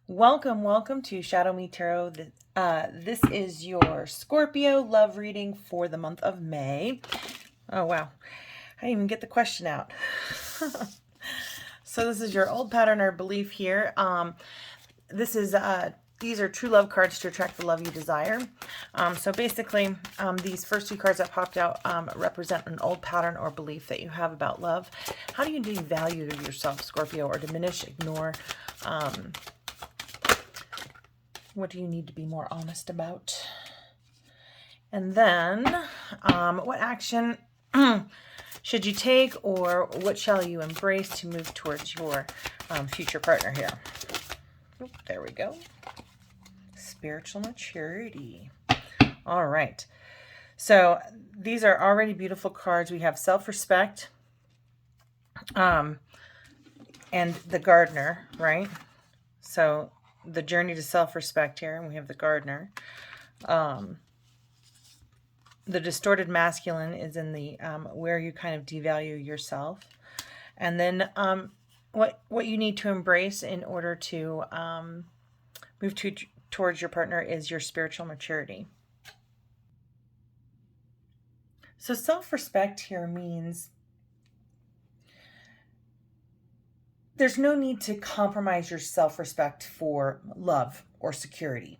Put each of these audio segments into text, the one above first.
Welcome to ShadowMeTarot. This is your Scorpio love reading for the month of May. Oh, wow. I didn't even get the question out. So this is your old pattern or belief here. These are true love cards to attract the love you desire. So basically, these first two cards that popped out represent an old pattern or belief that you have about love. How do you devalue yourself, Scorpio, or diminish, ignore? What do you need to be more honest about? And then, what action should you take, or what shall you embrace to move towards your future partner here? Oop, there we go. Spiritual maturity. All right. So these are already beautiful cards. We have self-respect and the gardener, right? So the journey to self-respect here, and we have the gardener. The distorted masculine is in the where you kind of devalue yourself. And then what you need to embrace in order to move towards your partner is your spiritual maturity. So self-respect here means there's no need to compromise your self-respect for love or security.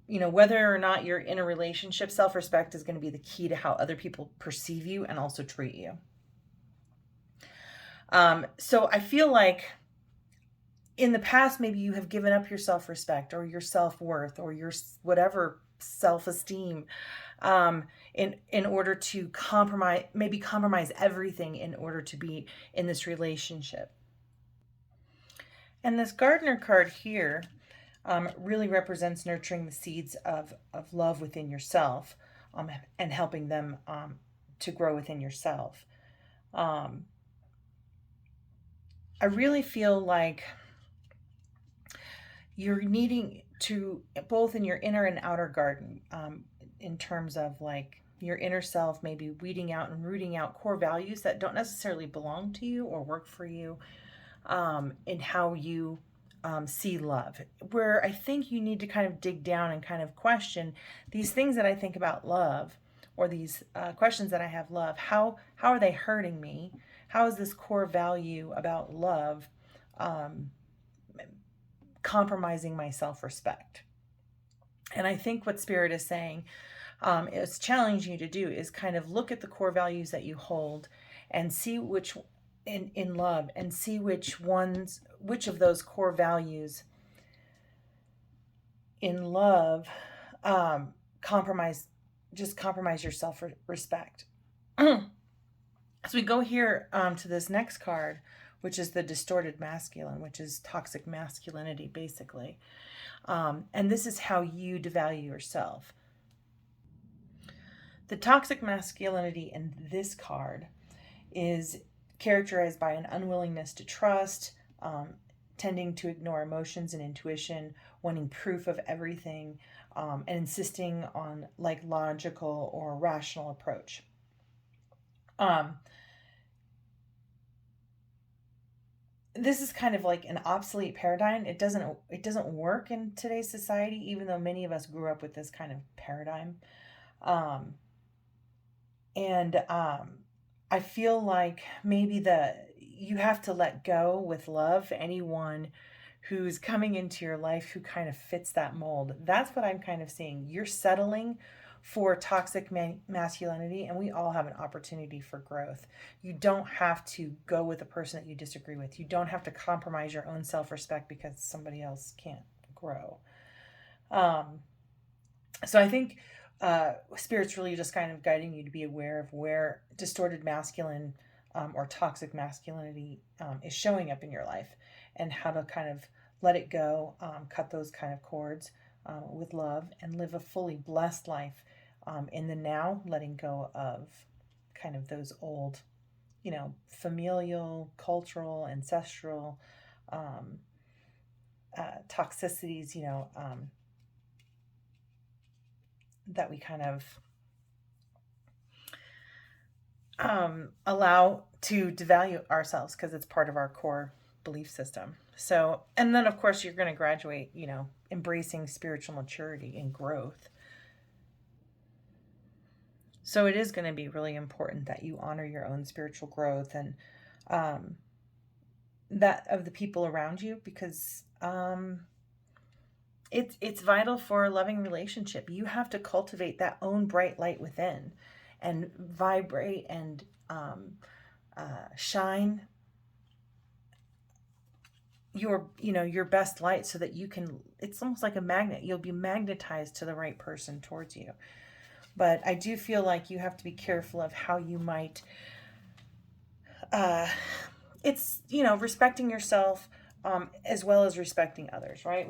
Whether or not you're in a relationship, self-respect is going to be the key to how other people perceive you and also treat you. So I feel like in the past, maybe you have given up your self-respect or your self-worth or your whatever self-esteem in order to compromise everything in order to be in this relationship. And this gardener card here really represents nurturing the seeds of love within yourself and helping them to grow within yourself. I really feel like you're needing to, both in your inner and outer garden, in terms of like your inner self, maybe weeding out and rooting out core values that don't necessarily belong to you or work for you, in how you see love, where I think you need to kind of dig down and kind of question these things that I think about love, or these questions that I have love. How are they hurting me? How is this core value about love compromising my self-respect? And I think what Spirit is saying, is challenging you to do, is kind of look at the core values that you hold and see which in love, and see which of those core values in love compromise your self-respect. As we go here to this next card, which is the distorted masculine, which is toxic masculinity, basically. And this is how you devalue yourself. The toxic masculinity in this card is characterized by an unwillingness to trust, tending to ignore emotions and intuition, wanting proof of everything, and insisting on like logical or rational approach. This is kind of like an obsolete paradigm. It doesn't work in today's society, even though many of us grew up with this kind of paradigm. I feel like maybe you have to let go with love anyone who's coming into your life who kind of fits that mold. That's what I'm kind of seeing. You're settling for toxic masculinity, and we all have an opportunity for growth. You don't have to go with a person that you disagree with. You don't have to compromise your own self-respect because somebody else can't grow. So I think Spirit's really just kind of guiding you to be aware of where distorted masculine or toxic masculinity is showing up in your life, and how to kind of let it go, cut those kind of cords with love, and live a fully blessed life in the now, letting go of kind of those old, familial, cultural, ancestral toxicities, that we kind of allow to devalue ourselves because it's part of our core belief system. So, and then of course you're going to graduate, you know, embracing spiritual maturity and growth. So it is going to be really important that you honor your own spiritual growth and that of the people around you, because it's vital for a loving relationship. You have to cultivate that own bright light within and vibrate and shine your best light so that you can, it's almost like a magnet. You'll be magnetized to the right person towards you. But I do feel like you have to be careful of how you might, it's, respecting yourself as well as respecting others, right?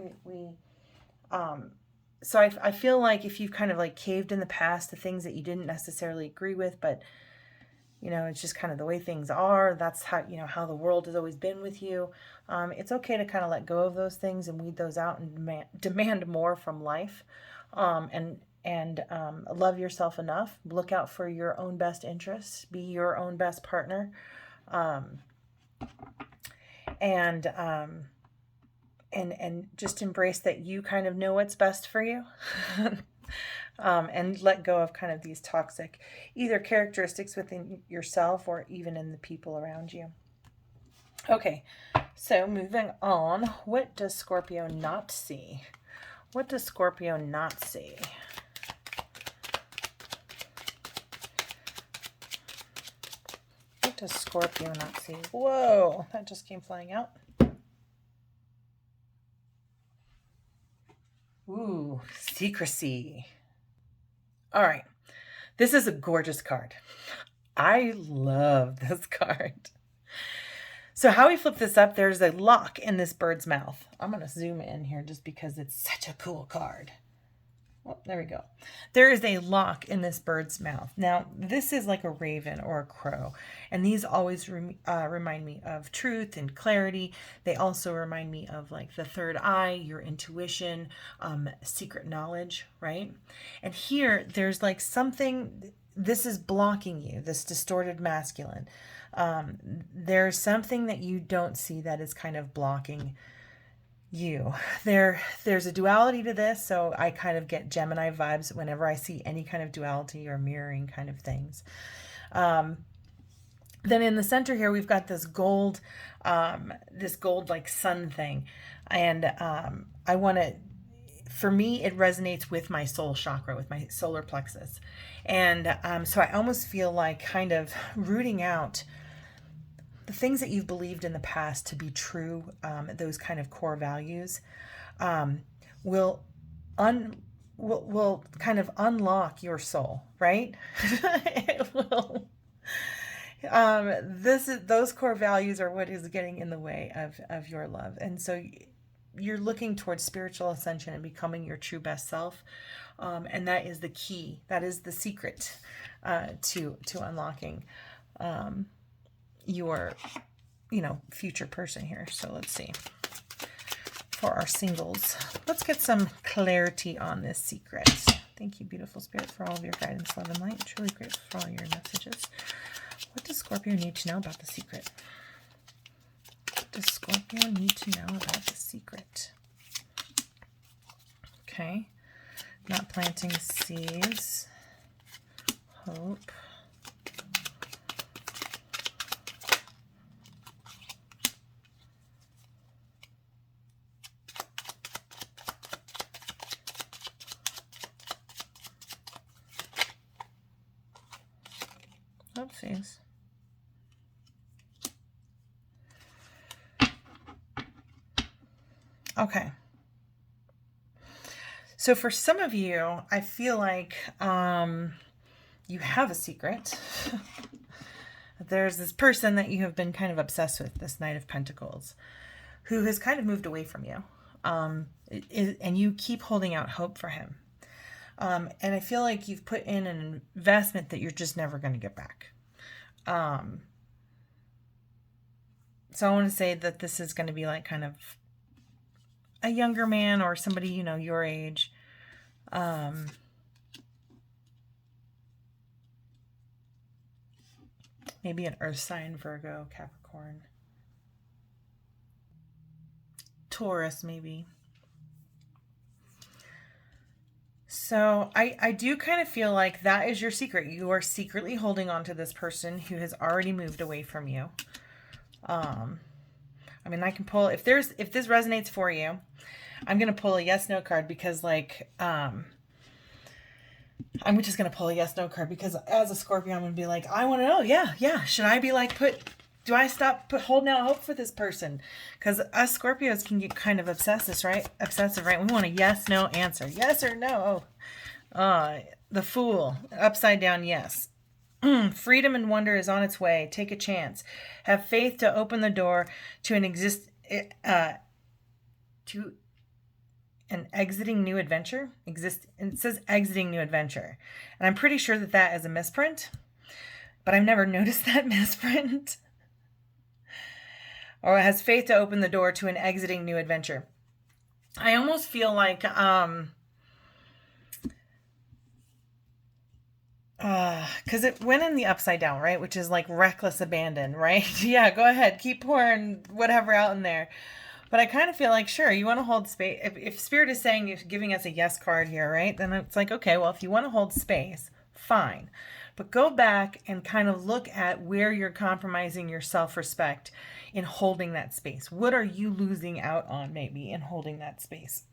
So I feel like if you've kind of like caved in the past to things that you didn't necessarily agree with, but it's just kind of the way things are. That's how the world has always been with you. It's okay to kind of let go of those things and weed those out and demand more from life. And love yourself enough. Look out for your own best interests. Be your own best partner. And just embrace that you kind of know what's best for you. And let go of kind of these toxic either characteristics within yourself or even in the people around you. Okay, so moving on. What does Scorpio not see? What does Scorpio not see? What does Scorpio not see? Whoa, that just came flying out. Ooh, secrecy. All right. This is a gorgeous card. I love this card. So how we flip this up, there's a lock in this bird's mouth. I'm going to zoom in here just because it's such a cool card. Oh, there we go. There is a lock in this bird's mouth. Now, this is like a raven or a crow, and these always remind me of truth and clarity. They also remind me of like the third eye, your intuition, secret knowledge, right? And here, there's like something, this is blocking you, this distorted masculine. There's something that you don't see that is kind of blocking you. There's a duality to this, so I kind of get Gemini vibes whenever I see any kind of duality or mirroring kind of things. Then in the center here, we've got this gold like sun thing. And I want to, for me, it resonates with my soul chakra, with my solar plexus. And so I almost feel like kind of rooting out the things that you've believed in the past to be true, those kind of core values, will kind of unlock your soul, right? It will. Those core values are what is getting in the way of your love, and so you're looking towards spiritual ascension and becoming your true best self, and that is the key. That is the secret to unlocking your future person here. So let's see, for our singles, let's get some clarity on this secret. Thank you, beautiful spirit, for all of your guidance, love, and light. I'm truly grateful for all your messages. What does Scorpio need to know about the secret? What does Scorpio need to know about the secret? Okay, not planting seeds, hope. Oopsies. Okay. So for some of you, I feel like you have a secret. There's this person that you have been kind of obsessed with, this Knight of Pentacles, who has kind of moved away from you. And you keep holding out hope for him. And I feel like you've put in an investment that you're just never going to get back. So I want to say that this is going to be like kind of a younger man or somebody, your age. Maybe an earth sign, Virgo, Capricorn. Taurus, maybe. So I do kind of feel like that is your secret. You are secretly holding on to this person who has already moved away from you. I mean, I can pull, if this resonates for you, I'm going to pull a yes, no card because like, I'm just going to pull a yes, no card because as a Scorpio, I'm going to be like, I want to know. Yeah. Should I be like, do I stop holding out hope for this person? Because us Scorpios can get kind of obsessive, right? We want a yes, no answer. Yes or no. The Fool, upside down yes. Freedom and wonder is on its way. Take a chance. Have faith to open the door to an exiting new adventure. And it says exiting new adventure. And I'm pretty sure that is a misprint. But I've never noticed that misprint. Or has faith to open the door to an exiting new adventure. I almost feel like because it went in the upside down, right? Which is like reckless abandon, right? Yeah, go ahead. Keep pouring whatever out in there. But I kind of feel like, sure, you want to hold space. If Spirit is saying, if giving us a yes card here, right? Then it's like, okay, well, if you want to hold space, fine. But go back and kind of look at where you're compromising your self-respect in holding that space. What are you losing out on maybe in holding that space?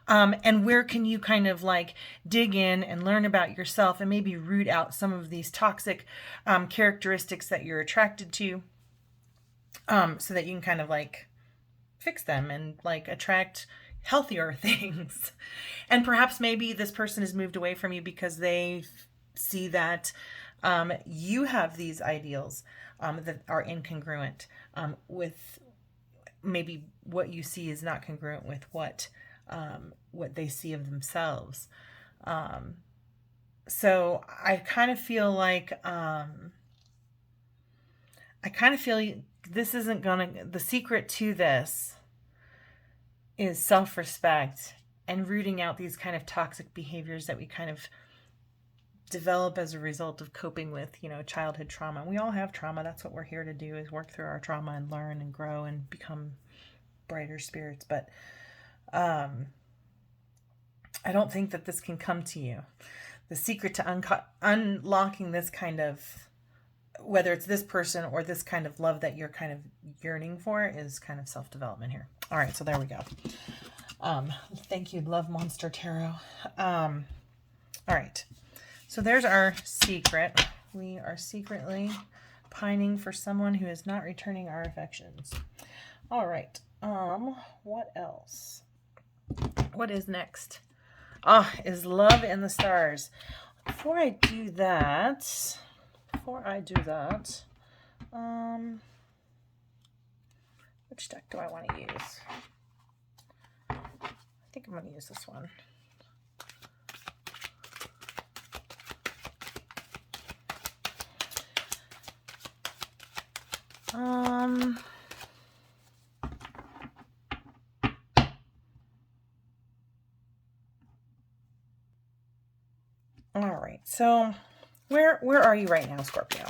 And where can you kind of like dig in and learn about yourself and maybe root out some of these toxic characteristics that you're attracted to, so that you can kind of like fix them and like attract healthier things. And perhaps maybe this person has moved away from you because they see that you have these ideals that are incongruent with maybe what you see is not congruent with what they see of themselves. So I kind of feel like this isn't the secret to this is self-respect and rooting out these kind of toxic behaviors that we kind of develop as a result of coping with, childhood trauma. We all have trauma. That's what we're here to do, is work through our trauma and learn and grow and become brighter spirits. But I don't think that this can come to you. The secret to unlocking this kind of, whether it's this person or this kind of love that you're kind of yearning for, is kind of self-development here. All right, so there we go. Thank you, Love Monster Tarot. All right, so there's our secret. We are secretly pining for someone who is not returning our affections. All right, what else? What is next? Is love in the stars. Before I do that, which deck do I want to use? I think I'm going to use this one. All right, so where are you right now, Scorpio?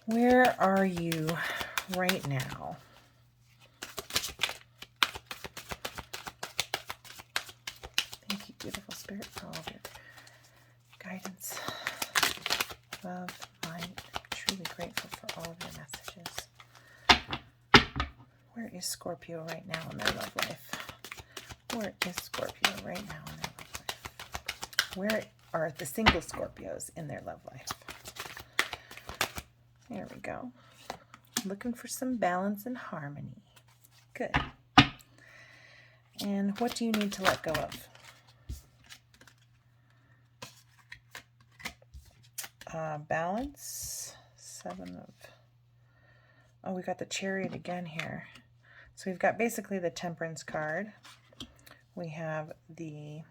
Where are you right now? Thank you, beautiful spirit, for all of your guidance, love, light. Truly grateful for all of your messages. Where is Scorpio right now in their love life? Where is Scorpio right now in their love life? Where are the single Scorpios in their love life? There we go. Looking for some balance and harmony. Good. And what do you need to let go of? Balance. 7 of... Oh, we got the Chariot again here. So we've got basically the Temperance card. We have the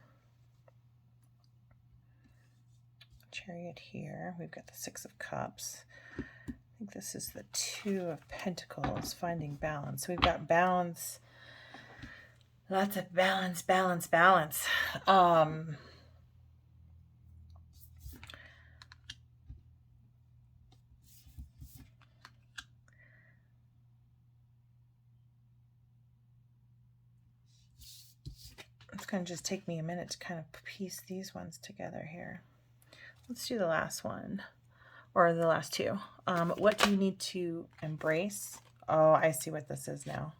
Chariot here. We've got the 6 of Cups. I think this is the 2 of Pentacles, finding balance. So we've got balance. Lots of balance. going to just take me a minute to kind of piece these ones together here. Let's do the last one, or the last two. What do you need to embrace? Oh, I see what this is now.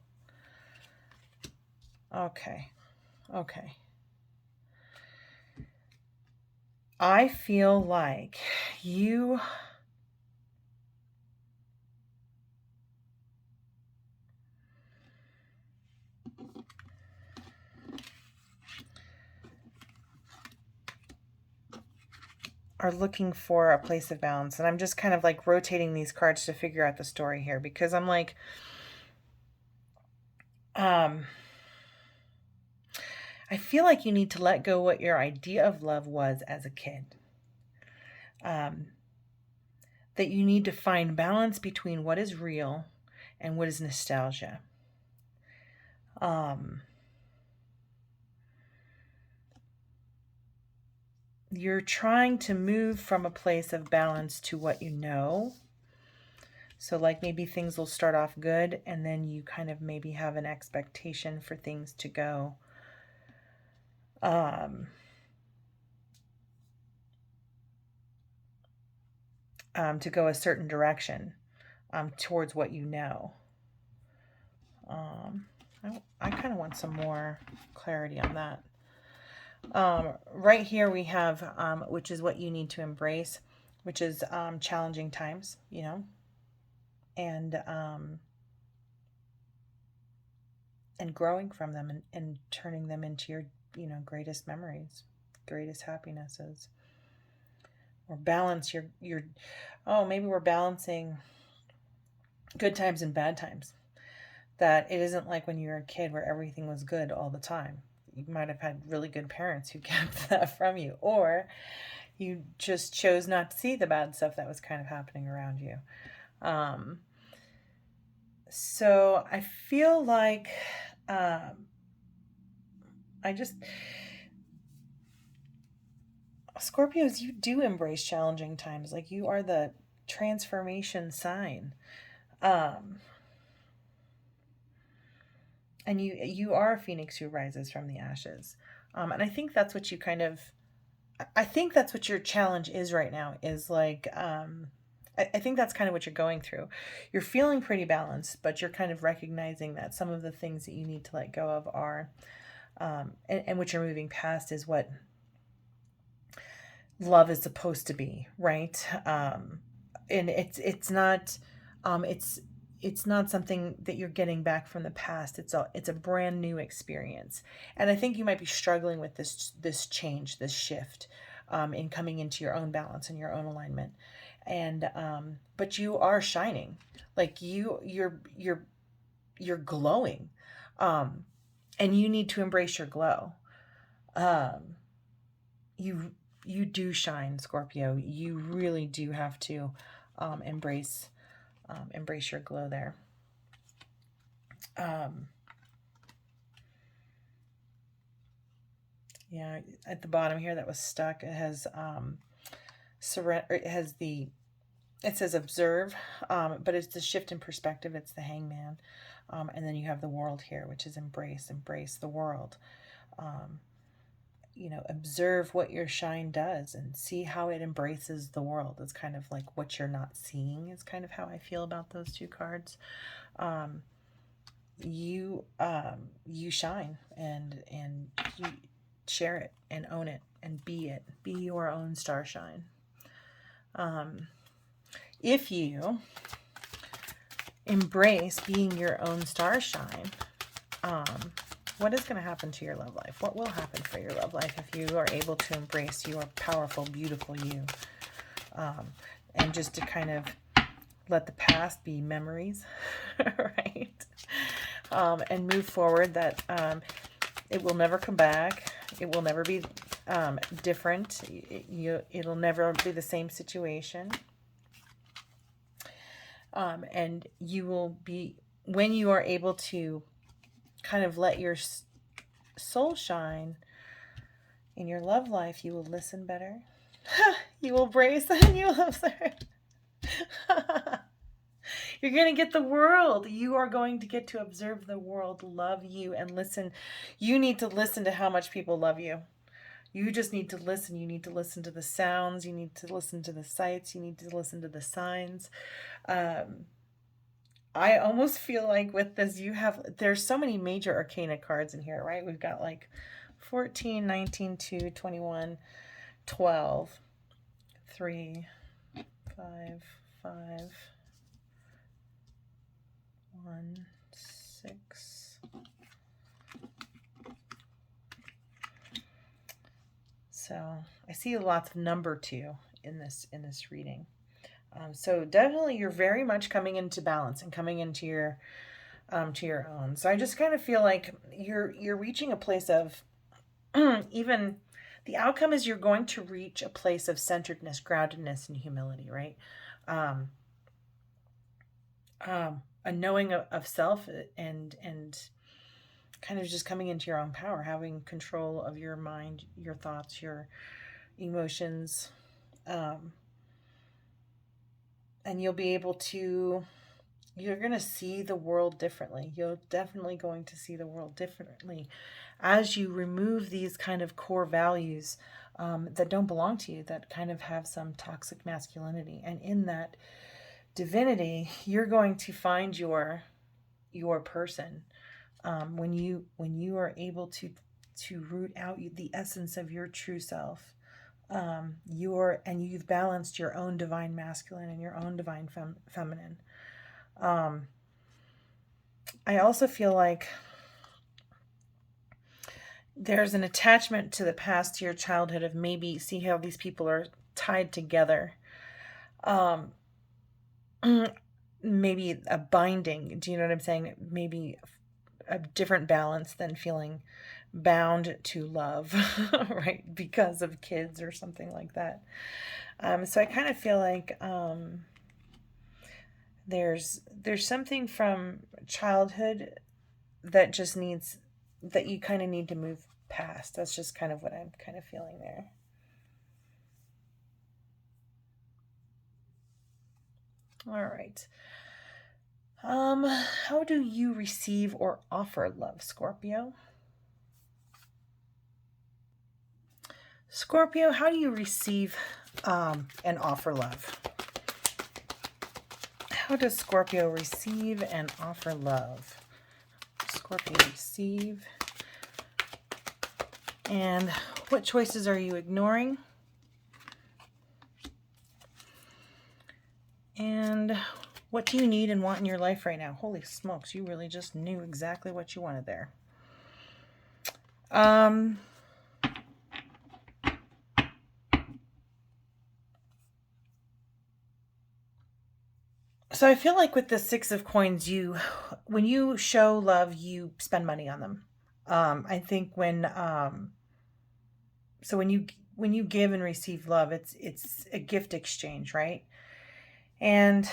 Okay. Okay. I feel like you are looking for a place of balance. And I'm just kind of like rotating these cards to figure out the story here, because I'm like, I feel like you need to let go what your idea of love was as a kid. That you need to find balance between what is real and what is nostalgia. You're trying to move from a place of balance to what you know. So like maybe things will start off good, and then you kind of maybe have an expectation for things to go a certain direction towards what you know. I kind of want some more clarity on that. Right here we have, which is what you need to embrace, which is challenging times, you know, and growing from them and turning them into your, you know, greatest memories, greatest happinesses. Or balance your maybe we're balancing good times and bad times. That it isn't like when you were a kid where everything was good all the time. You might have had really good parents who kept that from you, or you just chose not to see the bad stuff that was kind of happening around you. So I feel like Scorpios, you do embrace challenging times. Like, you are the transformation sign. And you are a phoenix who rises from the ashes. And I think that's what you I think that's what your challenge is right now, is like, I think that's kind of what you're going through. You're feeling pretty balanced, but you're kind of recognizing that some of the things that you need to let go of are, and what you're moving past is what love is supposed to be, right? And it's not something that you're getting back from the past. It's a brand new experience. And I think you might be struggling with this change, this shift, in coming into your own balance and your own alignment. And but you are shining. Like, you're glowing. And you need to embrace your glow. You do shine, Scorpio. You really do have to embrace your glow there. Yeah, at the bottom here that was stuck, it has it says observe, but it's the shift in perspective. It's the Hangman. And then you have the world here, which is embrace the world. You know, observe what your shine does and see how it embraces the world. It's kind of like what you're not seeing is kind of how I feel about those two cards. You shine and you share it and own it and be your own starshine. If you embrace being your own starshine, what is going to happen to your love life? What will happen for your love life if you are able to embrace your powerful, beautiful you? And just to kind of let the past be memories, right? And move forward, that it will never come back. It will never be different. It'll never be the same situation. And you will be, when you are able to kind of let your soul shine in your love life, you will listen better. You will brace and you will observe. You're going to get the world. You are going to get to observe the world, love you, and listen. You need to listen to how much people love you. You just need to listen. You need to listen to the sounds. You need to listen to the sights. You need to listen to the signs. I almost feel like with this, there's so many major arcana cards in here, right? We've got like 14, 19, 2, 21, 12, 3, 5, 5, 1, 6. So I see lots of number 2 in this reading. So definitely you're very much coming into balance and coming into your own. So I just kind of feel like you're reaching a place of even the outcome is you're going to reach a place of centeredness, groundedness, and humility, right? A knowing of self and kind of just coming into your own power, having control of your mind, your thoughts, your emotions. And you'll be able to, you're going to see the world differently. You're definitely going to see the world differently as you remove these kind of core values that don't belong to you, that kind of have some toxic masculinity. And in that divinity, you're going to find your person. When you are able to root out the essence of your true self, you've balanced your own divine masculine and your own divine feminine. I also feel like there's an attachment to the past, to your childhood, of maybe see how these people are tied together. Maybe a binding. Do you know what I'm saying? Maybe a different balance than feeling bound to love, right? Because of kids or something like that. So I kind of feel like there's something from childhood that just needs, that you kind of need to move past. That's just kind of what I'm kind of feeling there. All right. How do you receive or offer love, Scorpio? Scorpio, how do you receive and offer love? How does Scorpio receive and offer love? Scorpio, receive. And what choices are you ignoring? And what do you need and want in your life right now? Holy smokes, you really just knew exactly what you wanted there. So I feel like with the Six of Coins, when you show love, you spend money on them. I think when you give and receive love, it's a gift exchange, right? And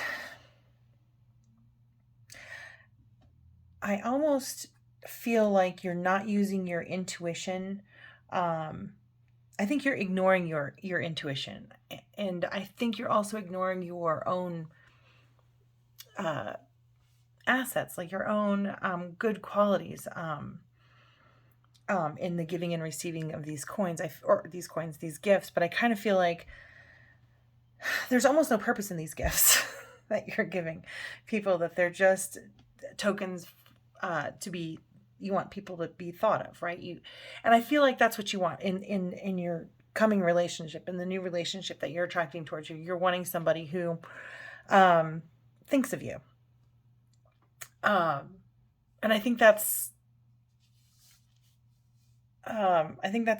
I almost feel like you're not using your intuition. I think you're ignoring your intuition, and I think you're also ignoring your own assets, like your own good qualities in the giving and receiving of these coins, these gifts. But I kind of feel like there's almost no purpose in these gifts that you're giving people, that they're just tokens you want people to be thought of, right? And I feel like that's what you want in your coming relationship, in the new relationship that you're attracting towards you. You're wanting somebody who thinks of you. And I think that's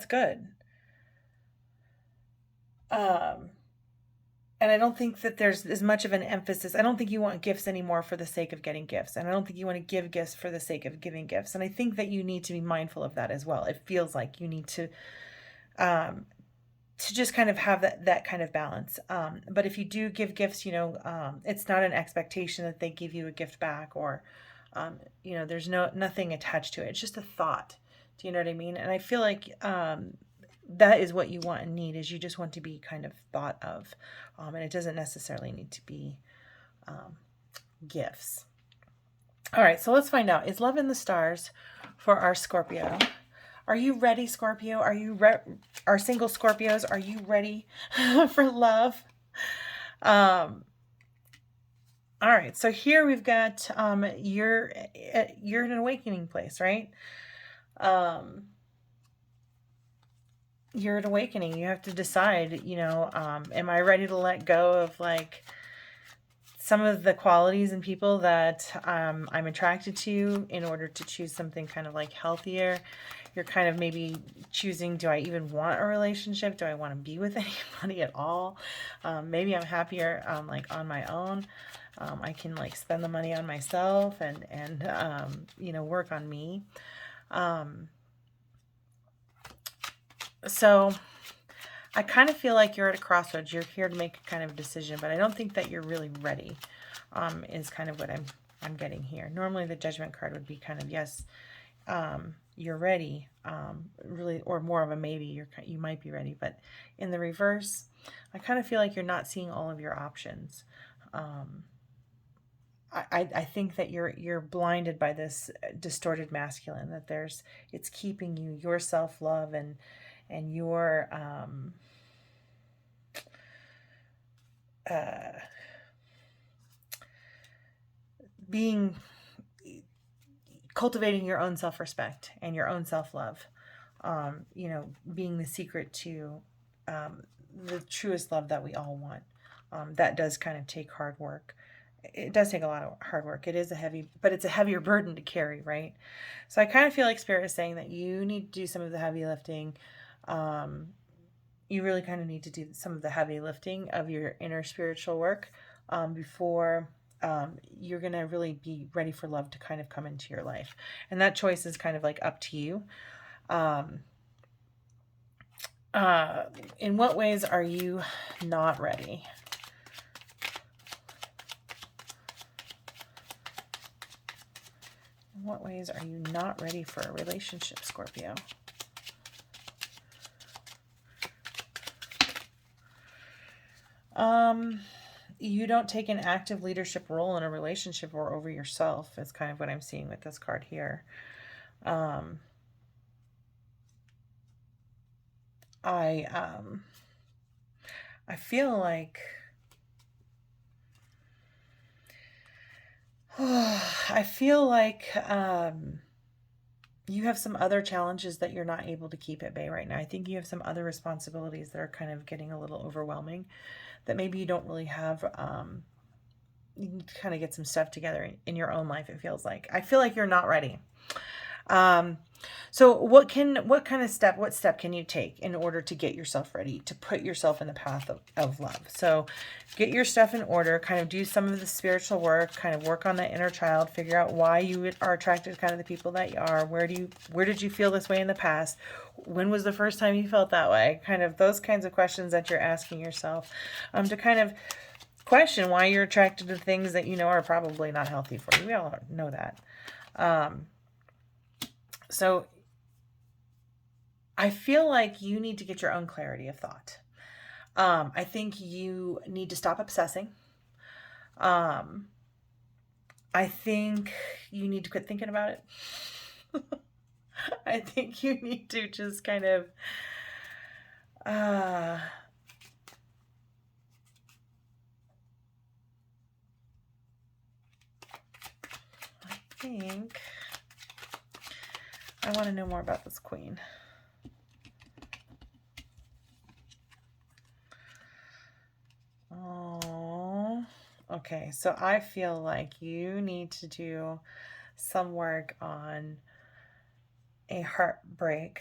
good. And I don't think that there's as much of an emphasis. I don't think you want gifts anymore for the sake of getting gifts. And I don't think you want to give gifts for the sake of giving gifts. And I think that you need to be mindful of that as well. It feels like you need to just kind of have that kind of balance. But if you do give gifts, it's not an expectation that they give you a gift back, or, there's nothing attached to it. It's just a thought. Do you know what I mean? And I feel like that is what you want and need, is you just want to be kind of thought of. And it doesn't necessarily need to be gifts. All right, so let's find out. Is love in the stars for our Scorpio? Are you ready, Scorpio? Our single Scorpios, are you ready for love? All right, so here we've got you're in an awakening place, right? You're at awakening. You have to decide, am I ready to let go of like some of the qualities and people that I'm attracted to in order to choose something kind of like healthier? You're kind of maybe choosing, do I even want a relationship? Do I want to be with anybody at all? Maybe I'm happier like on my own. I can like spend the money on myself and work on me. So I kind of feel like you're at a crossroads. You're here to make a kind of decision, but I don't think that you're really ready, is kind of what I'm getting here. Normally the Judgment card would be kind of, yes, you're ready, really, or more of a maybe, you might be ready. But in the reverse, I kind of feel like you're not seeing all of your options. I think that you're blinded by this distorted masculine, that it's keeping you, your self-love and your cultivating your own self-respect and your own self-love, being the secret to the truest love that we all want. That does kind of take hard work. It does take a lot of hard work. It is but it's a heavier burden to carry, right? So I kind of feel like Spirit is saying that you need to do some of the heavy lifting. You really kind of need to do some of the heavy lifting of your inner spiritual work before you're going to really be ready for love to kind of come into your life. And that choice is kind of like up to you. In what ways are you not ready? In what ways are you not ready for a relationship, Scorpio? You don't take an active leadership role in a relationship or over yourself is kind of what I'm seeing with this card here. I feel like you have some other challenges that you're not able to keep at bay right now. I think you have some other responsibilities that are kind of getting a little overwhelming, that maybe you don't really have. You need to kind of get some stuff together in your own life, it feels like. I feel like you're not ready. So what step can you take in order to get yourself ready, to put yourself in the path of love? So get your stuff in order, kind of do some of the spiritual work, kind of work on that inner child, figure out why you are attracted to kind of the people that you are. Where did you feel this way in the past? When was the first time you felt that way? Kind of those kinds of questions that you're asking yourself, to kind of question why you're attracted to things that you know are probably not healthy for you. We all know that. So I feel like you need to get your own clarity of thought. I think you need to stop obsessing. I think you need to quit thinking about it. I think you need to just kind of I think I want to know more about this queen. Oh, okay. So I feel like you need to do some work on a heartbreak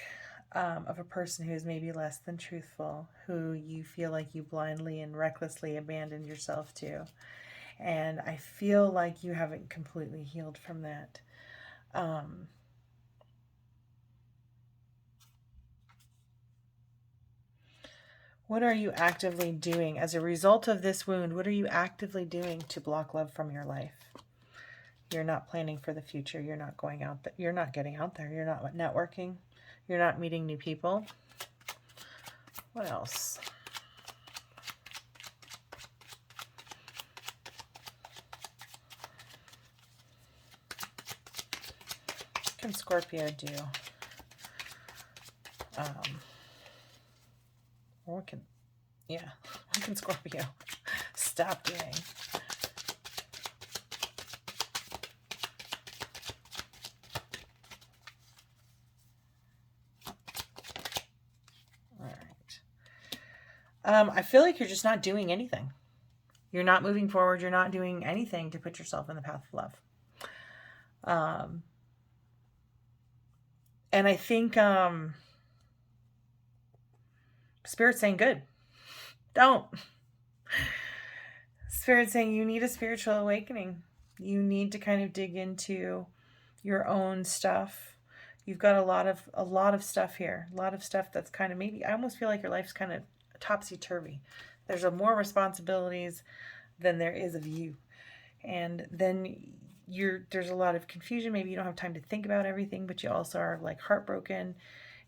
of a person who is maybe less than truthful, who you feel like you blindly and recklessly abandoned yourself to. And I feel like you haven't completely healed from that. What are you actively doing as a result of this wound? What are you actively doing to block love from your life? You're not planning for the future. You're not going out there. You're not getting out there. You're not networking. You're not meeting new people. What else? What can Scorpio do? What can Scorpio stop doing? All right. I feel like you're just not doing anything. You're not moving forward. You're not doing anything to put yourself in the path of love. And I think Spirit's saying, good. Don't. Spirit's saying you need a spiritual awakening. You need to kind of dig into your own stuff. You've got a lot of stuff here. A lot of stuff that's kind of, maybe, I almost feel like your life's kind of topsy-turvy. There's more responsibilities than there is of you. And then there's a lot of confusion. Maybe you don't have time to think about everything, but you also are like heartbroken.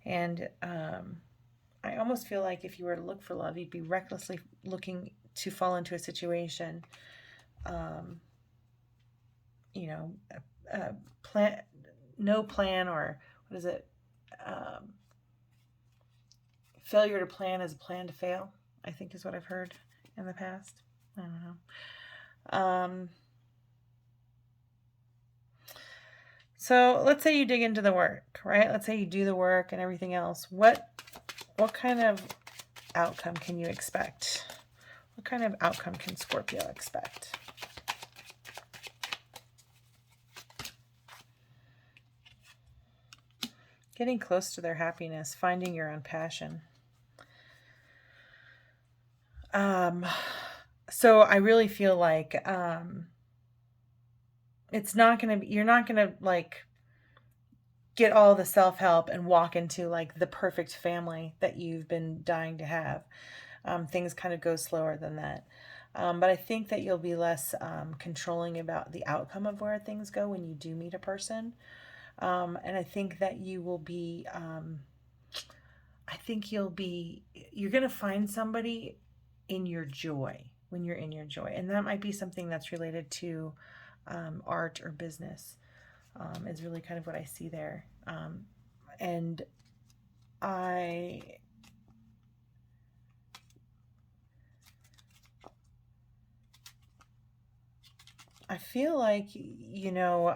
And I almost feel like if you were to look for love, you'd be recklessly looking to fall into a situation, you know, no plan, or what is it? Failure to plan is a plan to fail, I think is what I've heard in the past. I don't know. So let's say you dig into the work, right? Let's say you do the work and everything else. What kind of outcome can you expect? What kind of outcome can Scorpio expect? Getting close to their happiness, finding your own passion. So I really feel like it's not going to be, you're not going to like get all the self-help and walk into like the perfect family that you've been dying to have. Things kind of go slower than that. But I think that you'll be less controlling about the outcome of where things go when you do meet a person. And I think that you will be, you're going to find somebody in your joy, when you're in your joy. And that might be something that's related to art or business, is really kind of what I see there. And I feel like, you know,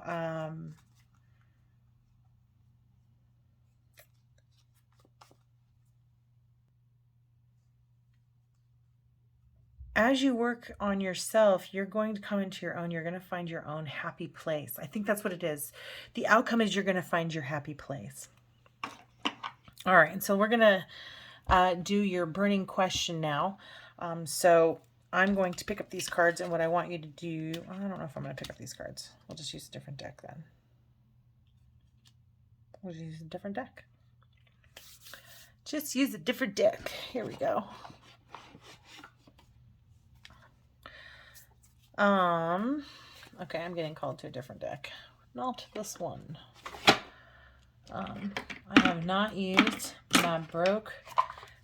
as you work on yourself, you're going to come into your own. You're going to find your own happy place. I think that's what it is. The outcome is you're going to find your happy place. All right. And so we're going to do your burning question now. So I'm going to pick up these cards, and what I want you to do, I don't know if I'm going to pick up these cards. We'll just use a different deck then. We'll use a different deck. Just use a different deck. Here we go. Okay, I'm getting called to a different deck. Not this one. I have not used my Broke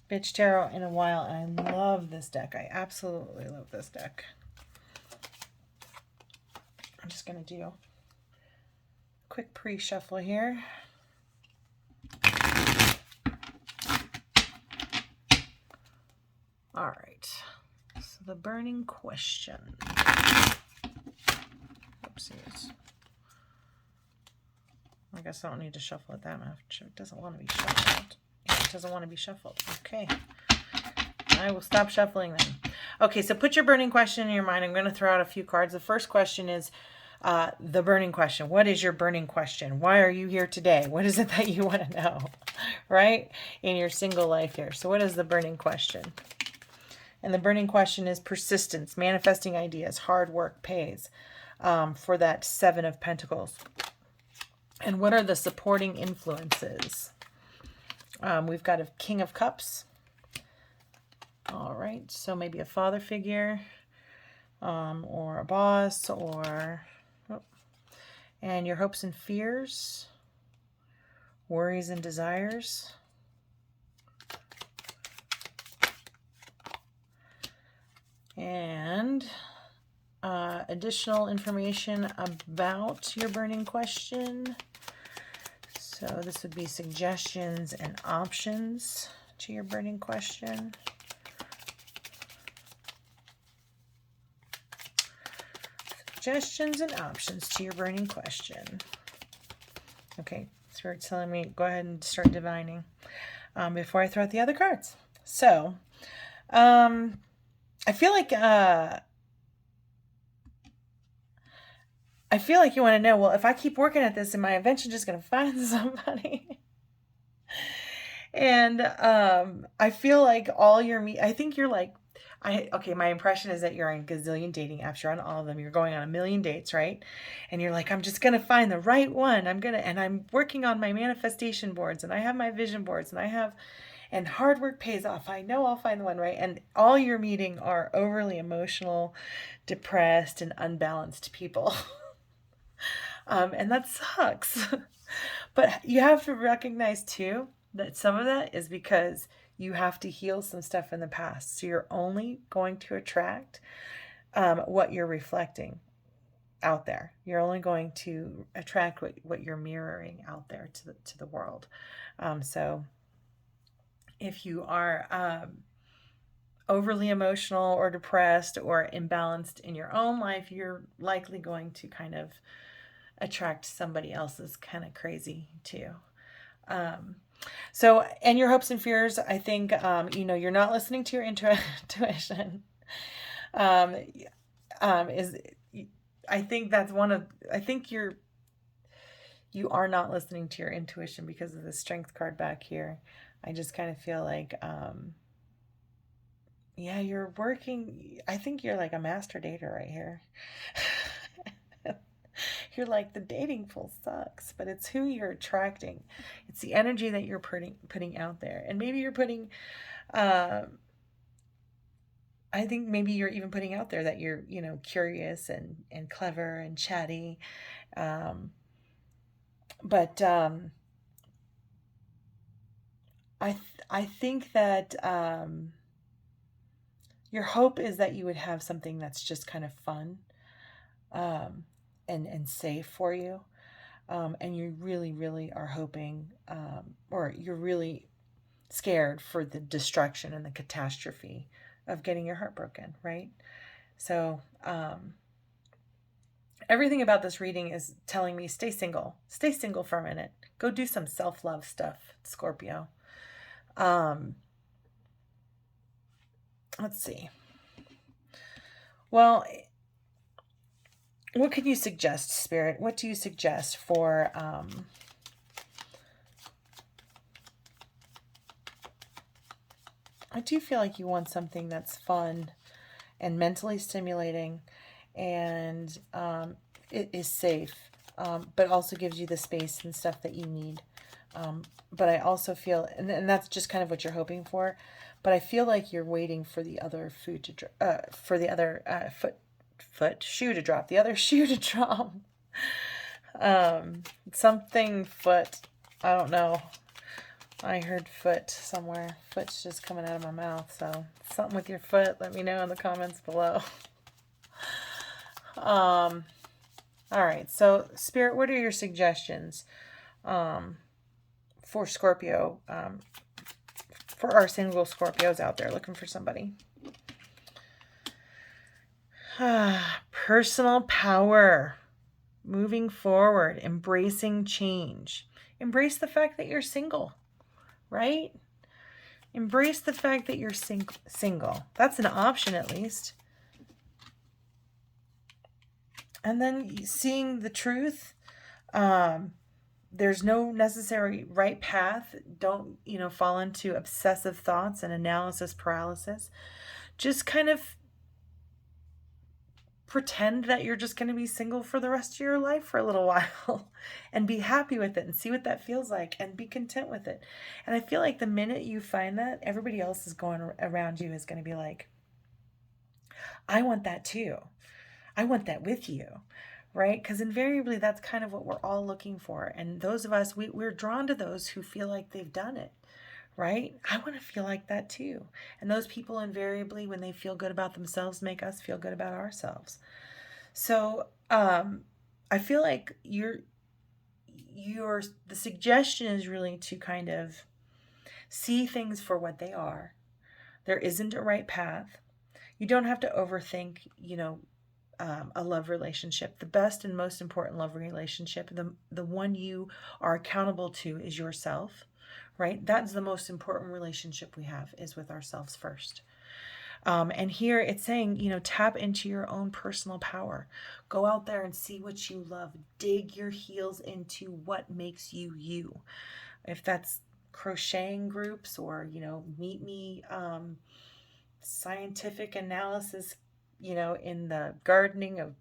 Bitch Tarot in a while, and I love this deck. I absolutely love this deck. I'm just going to do a quick pre-shuffle here. All right. So the burning question. Oopsies. I guess I don't need to shuffle it that much. It doesn't want to be shuffled. It doesn't want to be shuffled. Okay. I will stop shuffling then. Okay, so put your burning question in your mind. I'm going to throw out a few cards. The first question is the burning question. What is your burning question? Why are you here today? What is it that you want to know, right? In your single life here. So what is the burning question? And the burning question is persistence, manifesting ideas, hard work pays, for that Seven of Pentacles. And what are the supporting influences? We've got a King of Cups. All right, so maybe a father figure, or a boss, or, and your hopes and fears, worries and desires. And additional information about your burning question. So this would be suggestions and options to your burning question. Suggestions and options to your burning question. Okay, Spirit's telling me go ahead and start divining before I throw out the other cards. So, I feel like you want to know, well, if I keep working at this, am I eventually just going to find somebody? And I feel like I think you're like, okay, my impression is that you're on a gazillion dating apps. You're on all of them. You're going on a million dates, right? And you're like, I'm just going to find the right one. And I'm working on my manifestation boards, and I have my vision boards, and hard work pays off. I know I'll find the one, right? And all you're meeting are overly emotional, depressed, and unbalanced people. And that sucks. But you have to recognize too that some of that is because you have to heal some stuff in the past. So you're only going to attract what you're reflecting out there. You're only going to attract what you're mirroring out there to the world. So if you are overly emotional or depressed or imbalanced in your own life, you're likely going to kind of attract somebody else's kind of crazy too. So, and your hopes and fears, I think, you're not listening to your intuition. I think that's you are not listening to your intuition because of the Strength card back here. I just kind of feel like, you're working. I think you're like a master dater right here. You're like, the dating pool sucks, but it's who you're attracting. It's the energy that you're putting out there. And maybe you're putting, I think maybe you're even putting out there that you're, curious and clever and chatty. But I think that your hope is that you would have something that's just kind of fun. And safe for you. And you really, really are hoping, or you're really scared for the destruction and the catastrophe of getting your heart broken, right? So everything about this reading is telling me stay single. Stay single for a minute. Go do some self-love stuff, Scorpio. Let's see. Well, what could you suggest, Spirit? What do you suggest for I do feel like you want something that's fun and mentally stimulating, and it is safe, but also gives you the space and stuff that you need. But I also feel, and that's just kind of what you're hoping for, but I feel like you're waiting for the other shoe to drop, the other shoe to drop. Something foot, I don't know. I heard foot somewhere. Foot's just coming out of my mouth. So something with your foot, let me know in the comments below. All right. So Spirit, what are your suggestions for Scorpio, for our single Scorpios out there looking for somebody? Personal power, moving forward, embracing change. Embrace the fact that you're single, right? Embrace the fact that you're single. That's an option, at least. And then seeing the truth. There's no necessary right path. Don't, fall into obsessive thoughts and analysis paralysis. Just kind of pretend that you're just going to be single for the rest of your life for a little while and be happy with it and see what that feels like and be content with it. And I feel like the minute you find that, everybody else is going around you is going to be like, I want that too. I want that with you, right? Because invariably that's kind of what we're all looking for. And those of us, we're drawn to those who feel like they've done it. Right? I want to feel like that too. And those people invariably, when they feel good about themselves, make us feel good about ourselves. So I feel like the suggestion is really to kind of see things for what they are. There isn't a right path. You don't have to overthink, a love relationship. The best and most important love relationship, the one you are accountable to, is yourself, right? That's the most important relationship we have, is with ourselves first. And here it's saying, tap into your own personal power. Go out there and see what you love. Dig your heels into what makes you you. If that's crocheting groups, or, meet me scientific analysis, in the gardening of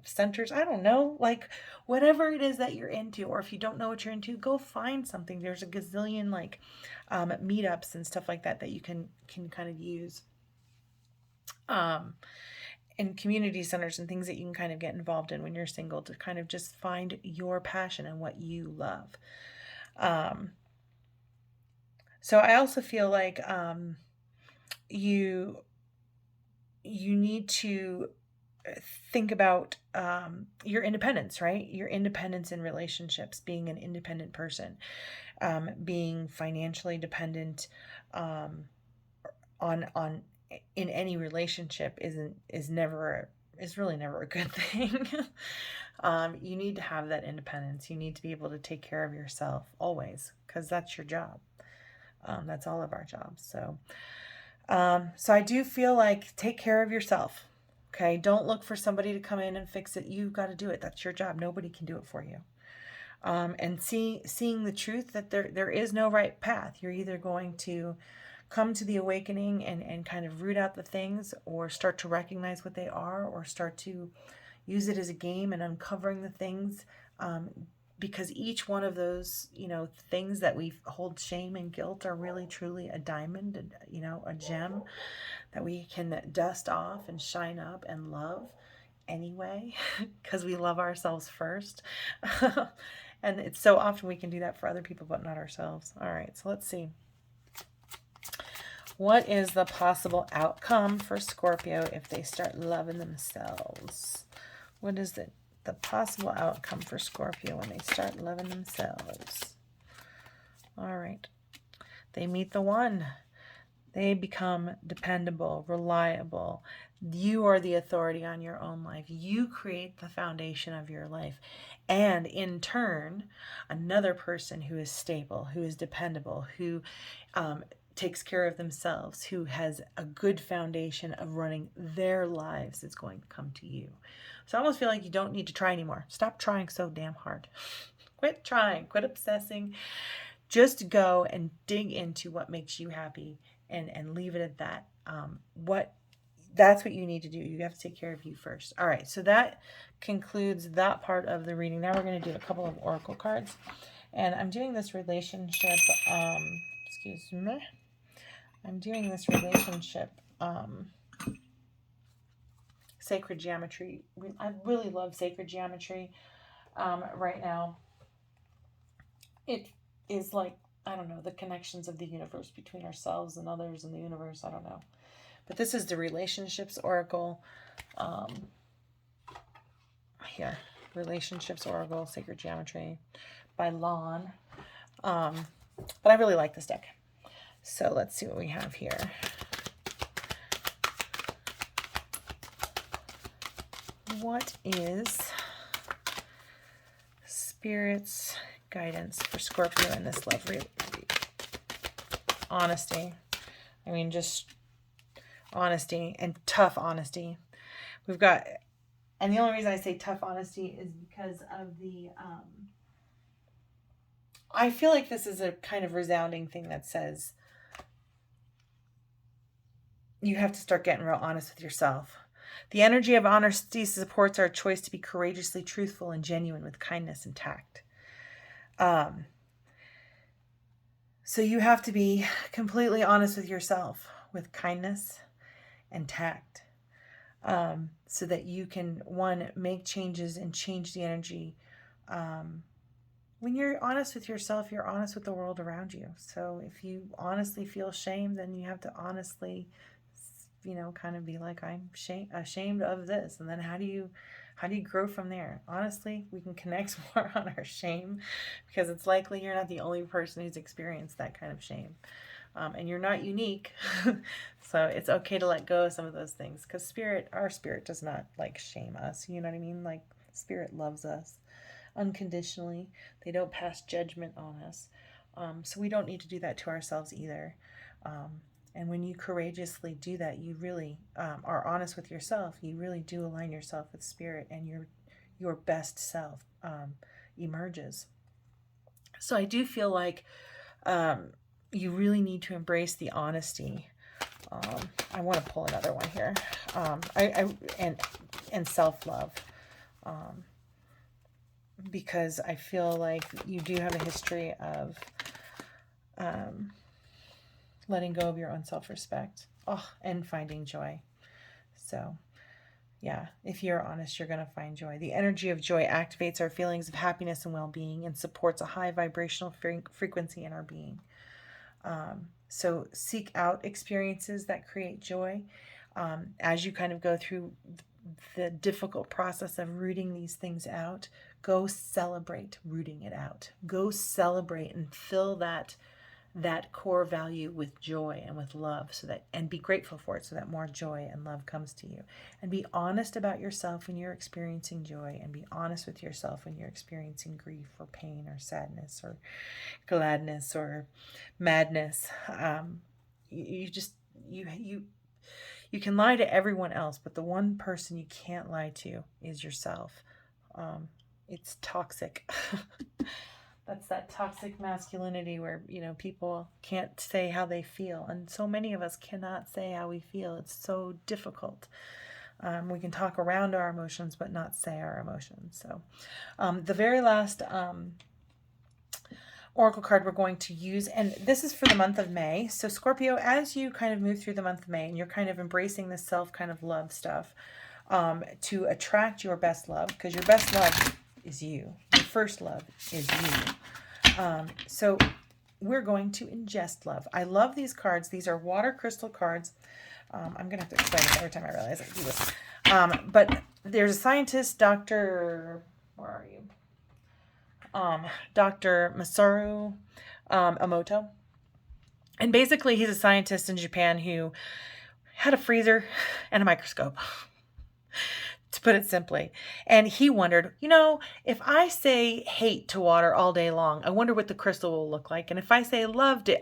centers. I don't know, like whatever it is that you're into, or if you don't know what you're into, go find something. There's a gazillion meetups and stuff like that you can kind of use. And community centers and things that you can kind of get involved in when you're single, to kind of just find your passion and what you love. So I also feel like you need to think about your independence, right? Your independence in relationships, being an independent person, being financially dependent on in any relationship is really never a good thing. You need to have that independence. You need to be able to take care of yourself always, because that's your job. That's all of our jobs. So I do feel like, take care of yourself. Okay. Don't look for somebody to come in and fix it. You've got to do it. That's your job. Nobody can do it for you. And seeing the truth that there is no right path. You're either going to come to the awakening and kind of root out the things, or start to recognize what they are, or start to use it as a game and uncovering the things, because each one of those, things that we hold shame and guilt are really truly a diamond, a gem that we can dust off and shine up and love anyway, because we love ourselves first. And it's so often we can do that for other people, but not ourselves. All right, so let's see. What is the possible outcome for Scorpio if they start loving themselves? What is the possible outcome for Scorpio when they start loving themselves? All right. They meet the one. They become dependable, reliable. You are the authority on your own life. You create the foundation of your life. And in turn, another person who is stable, who is dependable, who takes care of themselves, who has a good foundation of running their lives, is going to come to you. So I almost feel like you don't need to try anymore. Stop trying so damn hard. Quit trying. Quit obsessing. Just go and dig into what makes you happy, and leave it at that. That's what you need to do. You have to take care of you first. All right, so that concludes that part of the reading. Now we're going to do a couple of oracle cards. And I'm doing this relationship, excuse me. I'm doing this relationship, sacred geometry. I really love sacred geometry right now. It is like, I don't know, the connections of the universe between ourselves and others in the universe. I don't know. But this is the relationships oracle. Here, relationships oracle, sacred geometry by Lon. But I really like this deck. So let's see what we have here. What is Spirit's guidance for Scorpio in this love read? Honesty. I mean, just honesty, and tough honesty. We've got, and the only reason I say tough honesty is because of the, I feel like this is a kind of resounding thing that says you have to start getting real honest with yourself. The energy of honesty supports our choice to be courageously truthful and genuine with kindness and tact. So you have to be completely honest with yourself with kindness and tact, so that you can, one, make changes and change the energy. When you're honest with yourself, you're honest with the world around you. So if you honestly feel shame, then you have to honestly, kind of be like, I'm ashamed of this. And then how do How do you grow from there? Honestly, we can connect more on our shame, because it's likely you're not the only person who's experienced that kind of shame. And you're not unique. So it's okay to let go of some of those things, because our spirit does not like shame us. You know what I mean? Like, spirit loves us unconditionally. They don't pass judgment on us. So we don't need to do that to ourselves either. And when you courageously do that, you really are honest with yourself. You really do align yourself with spirit, and your best self emerges. So I do feel like you really need to embrace the honesty. I want to pull another one here. And self-love. Because I feel like you do have a history of letting go of your own self-respect, and finding joy. So yeah, if you're honest, you're going to find joy. The energy of joy activates our feelings of happiness and well-being, and supports a high vibrational frequency in our being. So seek out experiences that create joy. As you kind of go through the difficult process of rooting these things out, go celebrate rooting it out. Go celebrate and fill that core value with joy and with love, and be grateful for it, so that more joy and love comes to you. And be honest about yourself when you're experiencing joy, and be honest with yourself when you're experiencing grief or pain or sadness or gladness or madness. You can lie to everyone else, but the one person you can't lie to is yourself. It's toxic. That's that toxic masculinity where, people can't say how they feel. And so many of us cannot say how we feel. It's so difficult. We can talk around our emotions, but not say our emotions. So the very last oracle card we're going to use, and this is for the month of May. So Scorpio, as you kind of move through the month of May, and you're kind of embracing this self kind of love stuff, to attract your best love, because your best love is you. Your first love is you. So we're going to ingest love. I love these cards. These are water crystal cards. I'm going to have to explain this every time I realize I do this. But there's a scientist, Dr. Where are you? Dr. Masaru Emoto. And basically he's a scientist in Japan who had a freezer and a microscope, to put it simply. And he wondered, if I say hate to water all day long, I wonder what the crystal will look like. And if I say love to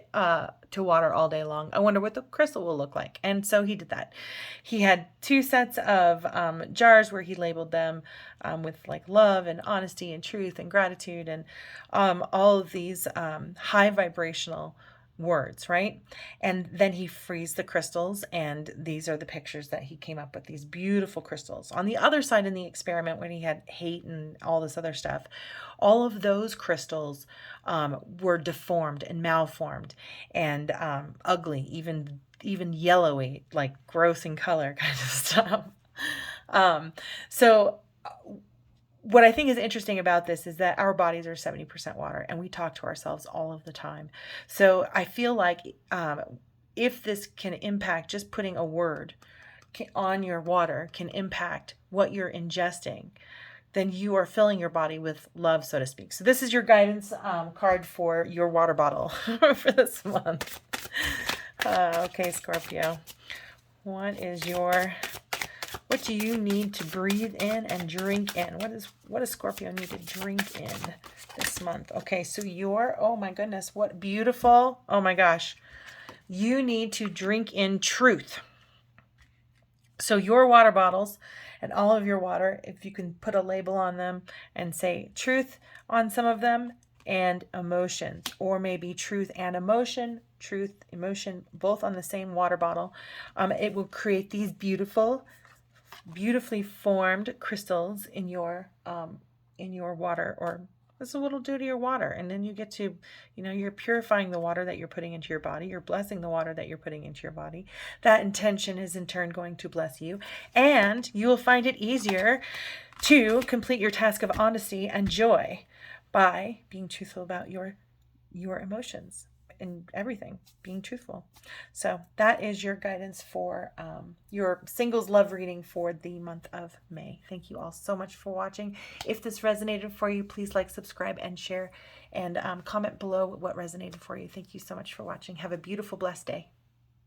water all day long, I wonder what the crystal will look like. And so he did that. He had 2 sets of jars where he labeled them with like love and honesty and truth and gratitude and all of these high vibrational words, right? And then he frees the crystals, and these are the pictures that he came up with, these beautiful crystals. On the other side in the experiment, when he had hate and all this other stuff, all of those crystals were deformed and malformed and ugly, even yellowy, like gross in color kind of stuff. So what I think is interesting about this is that our bodies are 70% water, and we talk to ourselves all of the time. So I feel like if this can impact, just putting a word on your water can impact what you're ingesting, then you are filling your body with love, so to speak. So this is your guidance card for your water bottle for this month. Okay, Scorpio. What do you need to breathe in and drink in? What does Scorpio need to drink in this month? Okay, so oh my goodness, what beautiful, oh my gosh. You need to drink in truth. So your water bottles and all of your water, if you can put a label on them and say truth on some of them and emotions, or maybe truth and emotion, both on the same water bottle, it will create these beautifully formed crystals in your water, or this is what it'll do to your water. And then you get to, you're purifying the water that you're putting into your body. You're blessing the water that you're putting into your body. That intention is in turn going to bless you. And you will find it easier to complete your task of honesty and joy by being truthful about your emotions. in everything, being truthful. So that is your guidance for your singles love reading for the month of May. Thank you all so much for watching. If this resonated for you, please like, subscribe, and share, and comment below what resonated for you. Thank you so much for watching. Have a beautiful, blessed day.